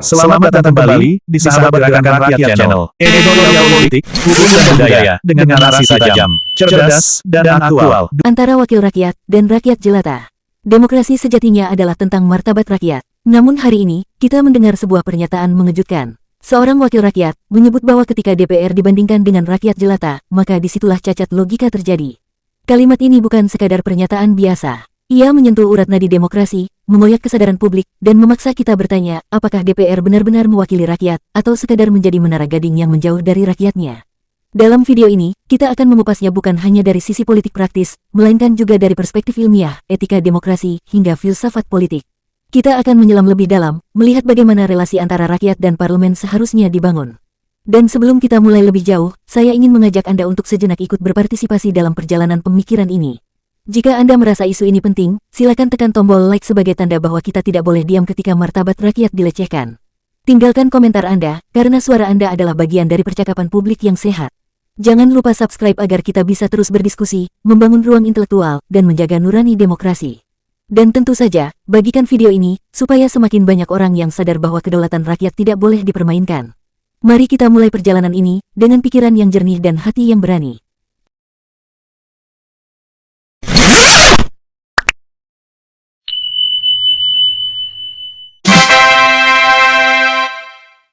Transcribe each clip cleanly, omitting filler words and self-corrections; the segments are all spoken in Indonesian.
Selamat datang kembali di Sahabat Gerakan Rakyat Channel. Editorial politik, hukum dan budaya dengan narasi tajam, cerdas, dan aktual. Antara wakil rakyat dan rakyat jelata. Demokrasi sejatinya adalah tentang martabat rakyat. Namun hari ini, kita mendengar sebuah pernyataan mengejutkan. Seorang wakil rakyat menyebut bahwa ketika DPR dibandingkan dengan rakyat jelata, maka disitulah cacat logika terjadi. Kalimat ini bukan sekadar pernyataan biasa. Ia menyentuh urat nadi demokrasi, mengoyak kesadaran publik, dan memaksa kita bertanya, apakah DPR benar-benar mewakili rakyat, atau sekadar menjadi menara gading yang menjauh dari rakyatnya. Dalam video ini, kita akan mengupasnya bukan hanya dari sisi politik praktis, melainkan juga dari perspektif ilmiah, etika demokrasi, hingga filsafat politik. Kita akan menyelam lebih dalam, melihat bagaimana relasi antara rakyat dan parlemen seharusnya dibangun. Dan sebelum kita mulai lebih jauh, saya ingin mengajak Anda untuk sejenak ikut berpartisipasi dalam perjalanan pemikiran ini. Jika Anda merasa isu ini penting, silakan tekan tombol like sebagai tanda bahwa kita tidak boleh diam ketika martabat rakyat dilecehkan. Tinggalkan komentar Anda, karena suara Anda adalah bagian dari percakapan publik yang sehat. Jangan lupa subscribe agar kita bisa terus berdiskusi, membangun ruang intelektual, dan menjaga nurani demokrasi. Dan tentu saja, bagikan video ini, supaya semakin banyak orang yang sadar bahwa kedaulatan rakyat tidak boleh dipermainkan. Mari kita mulai perjalanan ini, dengan pikiran yang jernih dan hati yang berani.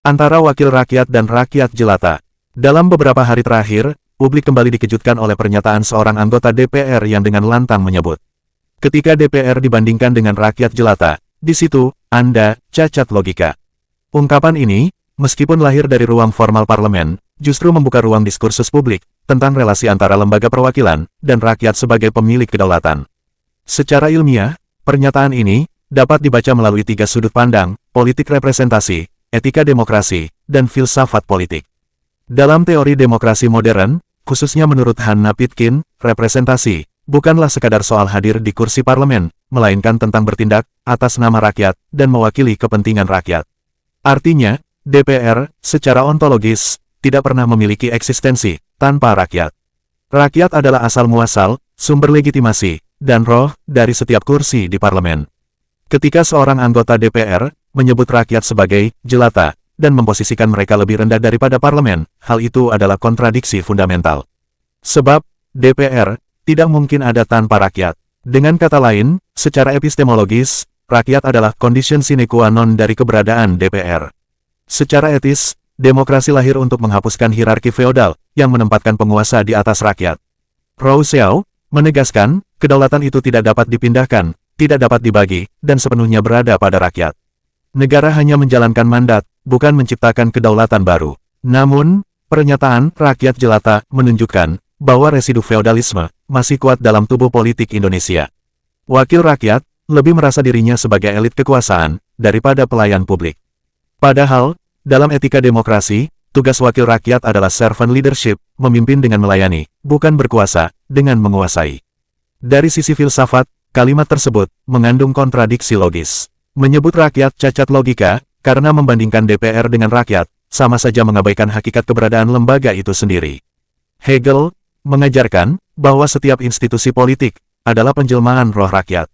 Antara wakil rakyat dan rakyat jelata. Dalam beberapa hari terakhir, publik kembali dikejutkan oleh pernyataan seorang anggota DPR yang dengan lantang menyebut, ketika DPR dibandingkan dengan rakyat jelata, di situ, Anda cacat logika. Ungkapan ini, meskipun lahir dari ruang formal parlemen, justru membuka ruang diskursus publik tentang relasi antara lembaga perwakilan dan rakyat sebagai pemilik kedaulatan. Secara ilmiah, pernyataan ini dapat dibaca melalui 3 sudut pandang, politik representasi, etika demokrasi, dan filsafat politik. Dalam teori demokrasi modern, khususnya menurut Hannah Pitkin, representasi bukanlah sekadar soal hadir di kursi parlemen, melainkan tentang bertindak atas nama rakyat dan mewakili kepentingan rakyat. Artinya, DPR, secara ontologis, tidak pernah memiliki eksistensi tanpa rakyat. Rakyat adalah asal-muasal, sumber legitimasi, dan roh dari setiap kursi di parlemen. Ketika seorang anggota DPR menyebut rakyat sebagai jelata dan memposisikan mereka lebih rendah daripada parlemen, hal itu adalah kontradiksi fundamental. Sebab, DPR tidak mungkin ada tanpa rakyat. Dengan kata lain, secara epistemologis, rakyat adalah condition sine qua non dari keberadaan DPR. Secara etis, demokrasi lahir untuk menghapuskan hierarki feodal yang menempatkan penguasa di atas rakyat. Rousseau menegaskan, kedaulatan itu tidak dapat dipindahkan, tidak dapat dibagi, dan sepenuhnya berada pada rakyat. Negara hanya menjalankan mandat, bukan menciptakan kedaulatan baru. Namun, pernyataan rakyat jelata menunjukkan bahwa residu feodalisme masih kuat dalam tubuh politik Indonesia. Wakil rakyat lebih merasa dirinya sebagai elit kekuasaan daripada pelayan publik. Padahal, dalam etika demokrasi, tugas wakil rakyat adalah servant leadership, memimpin dengan melayani, bukan berkuasa dengan menguasai. Dari sisi filsafat, kalimat tersebut mengandung kontradiksi logis. Menyebut rakyat cacat logika, karena membandingkan DPR dengan rakyat, sama saja mengabaikan hakikat keberadaan lembaga itu sendiri. Hegel mengajarkan bahwa setiap institusi politik adalah penjelmaan roh rakyat.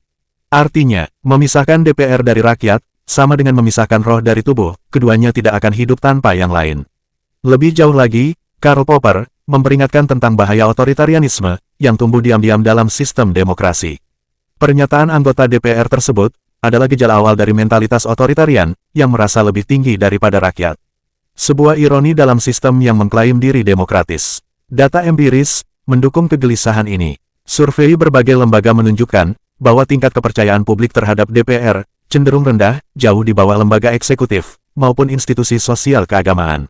Artinya, memisahkan DPR dari rakyat, sama dengan memisahkan roh dari tubuh, keduanya tidak akan hidup tanpa yang lain. Lebih jauh lagi, Karl Popper memperingatkan tentang bahaya otoritarianisme yang tumbuh diam-diam dalam sistem demokrasi. Pernyataan anggota DPR tersebut adalah gejala awal dari mentalitas otoritarian yang merasa lebih tinggi daripada rakyat. Sebuah ironi dalam sistem yang mengklaim diri demokratis. Data empiris mendukung kegelisahan ini. Survei berbagai lembaga menunjukkan bahwa tingkat kepercayaan publik terhadap DPR cenderung rendah, jauh di bawah lembaga eksekutif maupun institusi sosial keagamaan.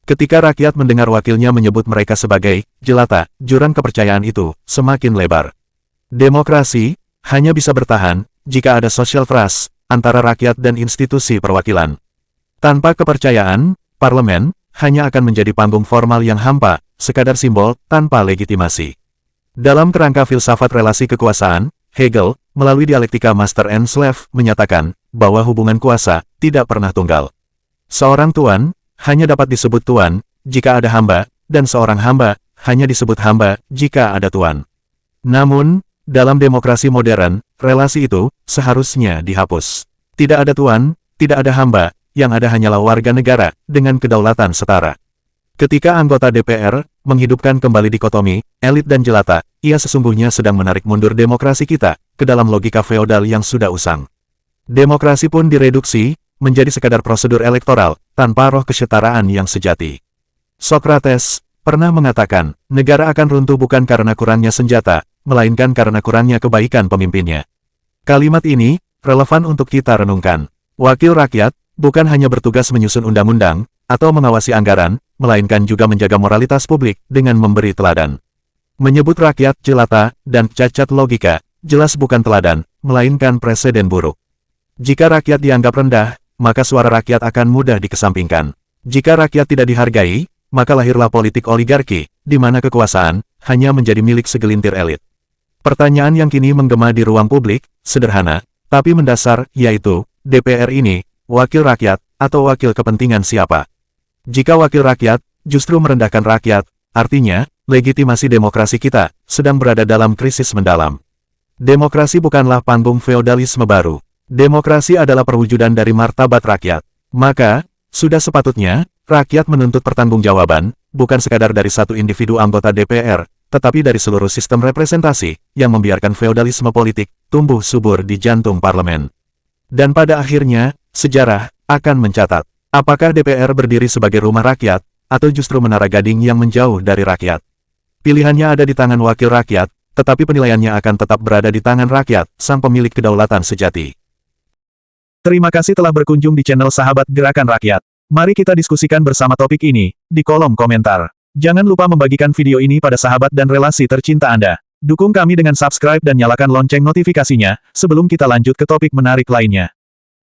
Ketika rakyat mendengar wakilnya menyebut mereka sebagai jelata, jurang kepercayaan itu semakin lebar. Demokrasi hanya bisa bertahan jika ada social trust antara rakyat dan institusi perwakilan. Tanpa kepercayaan, parlemen hanya akan menjadi panggung formal yang hampa, sekadar simbol tanpa legitimasi. Dalam kerangka filsafat relasi kekuasaan, Hegel, melalui dialektika master and slave, menyatakan bahwa hubungan kuasa tidak pernah tunggal. Seorang tuan hanya dapat disebut tuan jika ada hamba, dan seorang hamba hanya disebut hamba jika ada tuan. Namun, dalam demokrasi modern, relasi itu seharusnya dihapus. Tidak ada tuan, tidak ada hamba, yang ada hanyalah warga negara, dengan kedaulatan setara. Ketika anggota DPR menghidupkan kembali dikotomi, elit dan jelata, ia sesungguhnya sedang menarik mundur demokrasi kita ke dalam logika feodal yang sudah usang. Demokrasi pun direduksi menjadi sekadar prosedur elektoral, tanpa roh kesetaraan yang sejati. Socrates pernah mengatakan, negara akan runtuh bukan karena kurangnya senjata, melainkan karena kurangnya kebaikan pemimpinnya. Kalimat ini relevan untuk kita renungkan. Wakil rakyat bukan hanya bertugas menyusun undang-undang atau mengawasi anggaran, melainkan juga menjaga moralitas publik dengan memberi teladan. Menyebut rakyat jelata dan cacat logika, jelas bukan teladan, melainkan preseden buruk. Jika rakyat dianggap rendah, maka suara rakyat akan mudah dikesampingkan. Jika rakyat tidak dihargai, maka lahirlah politik oligarki, di mana kekuasaan hanya menjadi milik segelintir elit. Pertanyaan yang kini menggema di ruang publik, sederhana, tapi mendasar, yaitu, DPR ini, wakil rakyat, atau wakil kepentingan siapa? Jika wakil rakyat justru merendahkan rakyat, artinya, legitimasi demokrasi kita sedang berada dalam krisis mendalam. Demokrasi bukanlah panggung feodalisme baru. Demokrasi adalah perwujudan dari martabat rakyat. Maka, sudah sepatutnya, rakyat menuntut pertanggungjawaban, bukan sekadar dari satu individu anggota DPR, tetapi dari seluruh sistem representasi, yang membiarkan feodalisme politik tumbuh subur di jantung parlemen. Dan pada akhirnya, sejarah akan mencatat, apakah DPR berdiri sebagai rumah rakyat, atau justru menara gading yang menjauh dari rakyat. Pilihannya ada di tangan wakil rakyat, tetapi penilaiannya akan tetap berada di tangan rakyat, sang pemilik kedaulatan sejati. Terima kasih telah berkunjung di channel Sahabat Gerakan Rakyat. Mari kita diskusikan bersama topik ini di kolom komentar. Jangan lupa membagikan video ini pada sahabat dan relasi tercinta Anda. Dukung kami dengan subscribe dan nyalakan lonceng notifikasinya, sebelum kita lanjut ke topik menarik lainnya.